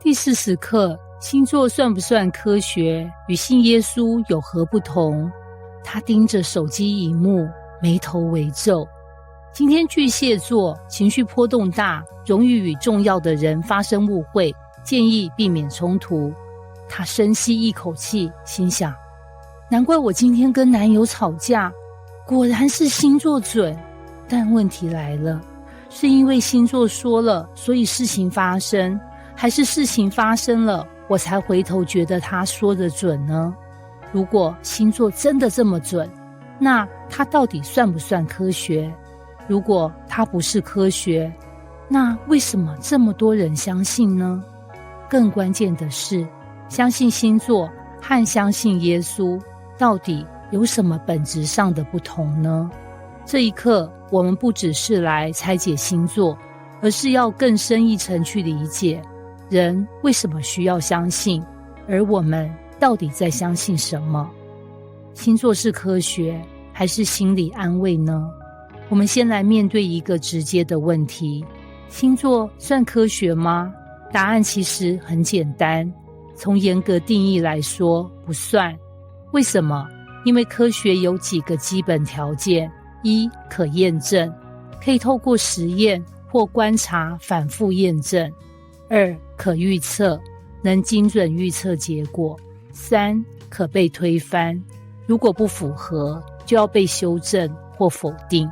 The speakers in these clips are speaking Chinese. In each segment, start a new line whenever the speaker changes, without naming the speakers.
第40課，星座算不算科學？與信耶穌有何不同？他盯着手機螢幕，眉頭微皺。今天巨蟹座情緒波動大，容易與重要的人發生誤會，建議避免衝突。他深吸一口氣，心想：難怪我今天跟男友吵架，果然是星座準。但問題來了，是因為星座說了，所以事情發生，還是事情發生了，我才回頭覺得他說的準呢？如果星座真的這麼準，那它到底算不算科學？如果它不是科學，那為什麼這麼多人相信呢？更關鍵的是，相信星座和相信耶穌到底有什麼本質上的不同呢？這一刻，我們不只是來拆解星座，而是要更深一層去理解人為什麼需要相信，而我們到底在相信什麼？星座是科學還是心理安慰呢？我們先來面對一個直接的問題：星座算科學嗎？答案其實很簡單，從嚴格定義來說，不算。為什麼？因為科學有幾個基本條件：一、可驗證，可以透過實驗或觀察反覆驗證；二、可預測，能精準預測結果；三、可被推翻，如果不符合，就要被修正或否定。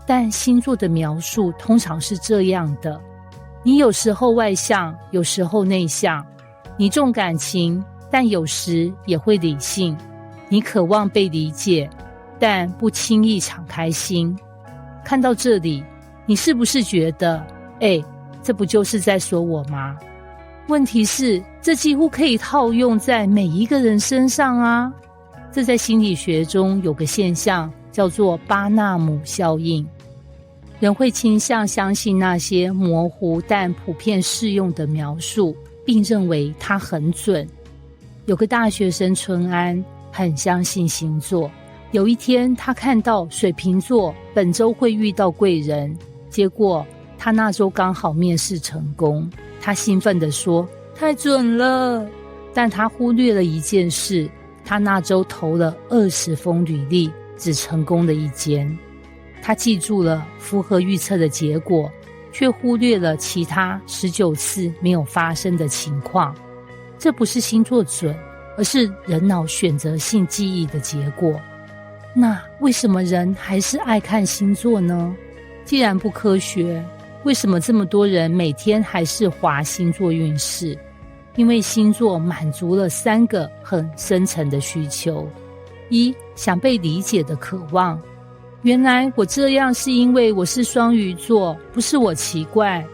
但星座的描述通常是這樣的：你有時候外向，有時候內向；你重感情，但有時也會理性；你渴望被理解，但不輕易敞開心。看到這裡，你是不是覺得，這不就是在說我嗎？問題是，這幾乎可以套用在每一個人身上啊。這在心理學中有個現象，叫做巴納姆效應。人會傾向相信那些模糊但普遍適用的描述，並認為它很準。有個大學生春安很相信星座。有一天，他看到水瓶座本周會遇到貴人，結果他那周剛好面試成功。他興奮地說：“太準了！”但他忽略了一件事，他那周投了20封履歷，只成功了1間。他記住了符合預測的結果，卻忽略了其他19次沒有發生的情況。這不是星座準，而是人腦選擇性記憶的結果。那為什麼人還是愛看星座呢？既然不科學，為什麼這麼多人每天還是滑星座運勢？因為星座滿足了3個很深層的需求：一、想被理解的渴望。原來我這樣是因為我是雙魚座，不是我奇怪。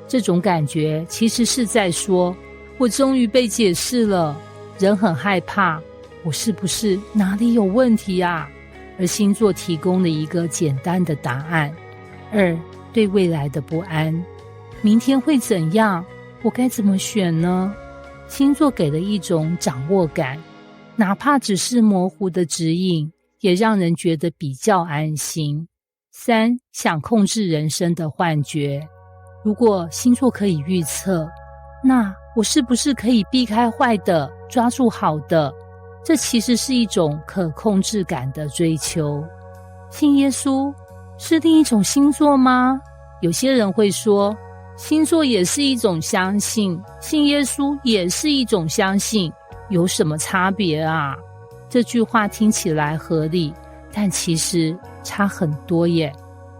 這種感覺其實是在說，我終於被解釋了。人很害怕，我是不是哪裡有問題啊？而星座提供了一個簡單的答案。二、對未來的不安，明天會怎樣？我該怎麼選呢？星座給了一種掌握感，哪怕只是模糊的指引，也讓人覺得比較安心。三、想控制人生的幻覺，如果星座可以預測，那我是不是可以避開壞的，抓住好的？這其實是一種可控制感的追求。信耶穌是另一種星座嗎？有些人會說，星座也是一種相信，信耶穌也是一種相信，有什麼差別啊？這句話聽起來合理，但其實差很多耶。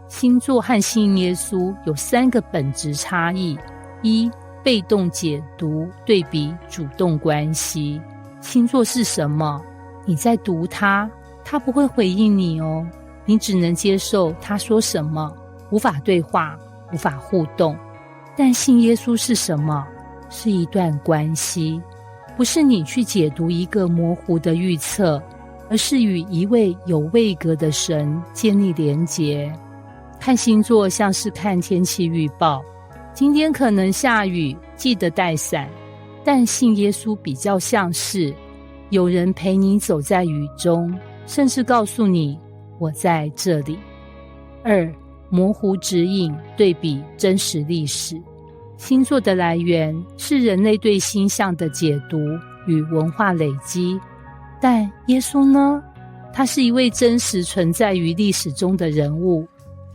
星座和信耶穌有3個本質差異：一、被動解讀對比主動關係。星座是什麼？你在讀它，它不會回應你哦，你只能接受它說什麼，無法對話，無法互動。但信耶穌是什麼？是一段關係，不是你去解讀一個模糊的預測，而是與一位有位格的神建立連結。看星座像是看天氣預報，今天可能下雨，記得帶傘。但信耶穌比較像是有人陪你走在雨中，甚至告訴你我在這裡。二、模糊指引对比真實歷史。星座的來源是人類對星象的解讀與文化累積，但耶穌呢？他是一位真實存在於歷史中的人物，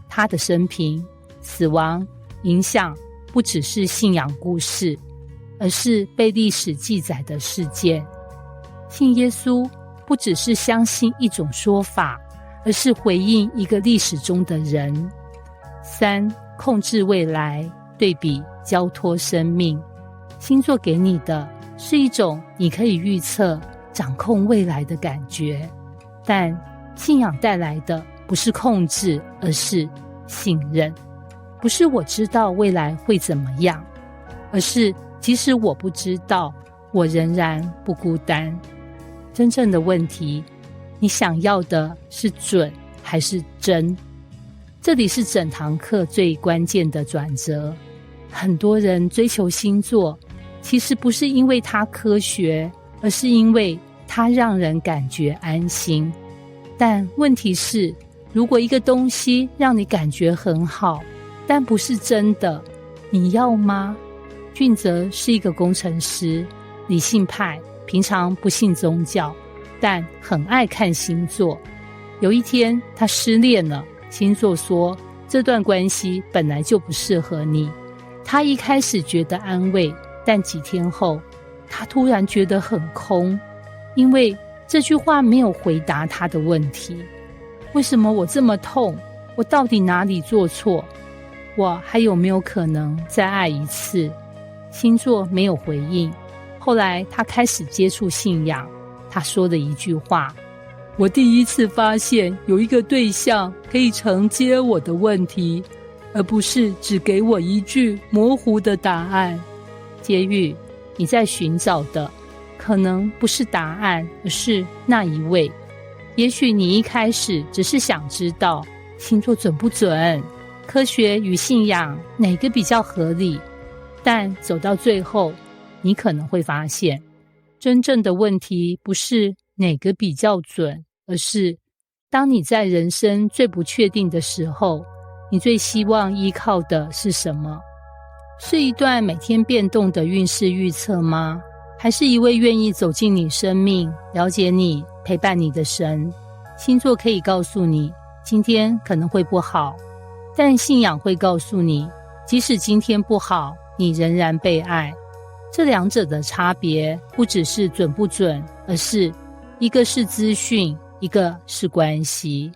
他的生平、死亡影響不只是信仰故事，而是被歷史記載的事件。信耶穌不只是相信一種說法，而是回應一個歷史中的人。3、控制未來，對比交托生命。星座給你的是一種你可以預測、掌控未來的感覺，但信仰帶來的不是控制，而是信任。不是我知道未來會怎麼樣，而是即使我不知道，我仍然不孤單。真正的問題，你想要的是準還是真？這裡是整堂課最關鍵的轉折。很多人追求星座，其實不是因為它科學，而是因為它讓人感覺安心。但問題是，如果一個東西讓你感覺很好，但不是真的，你要嗎？俊澤是一個工程師，理性派，平常不信宗教，但很愛看星座。有一天他失戀了，星座說這段關係本來就不適合你。他一開始覺得安慰，但幾天後他突然覺得很空，因為這句話沒有回答他的問題。為什麼我這麼痛？我到底哪裡做錯？我還有沒有可能再愛一次？星座沒有回應。後來他開始接觸信仰，他說的一句話：我第一次發現有一個對象可以承接我的問題，而不是只給我一句模糊的答案。接玉，你在尋找的可能不是答案，而是那一位。也許你一開始只是想知道星座準不準，科學與信仰哪個比較合理，但走到最後，你可能會發現，真正的問題不是哪個比較準，而是當你在人生最不確定的時候，你最希望依靠的是什麼？是一段每天變動的運勢預測嗎？還是一位願意走進你生命、了解你、陪伴你的神？星座可以告訴你，今天可能會不好，但信仰會告訴你，即使今天不好，你仍然被愛。這兩者的差別不只是準不準，而是一個是資訊，一個是關係。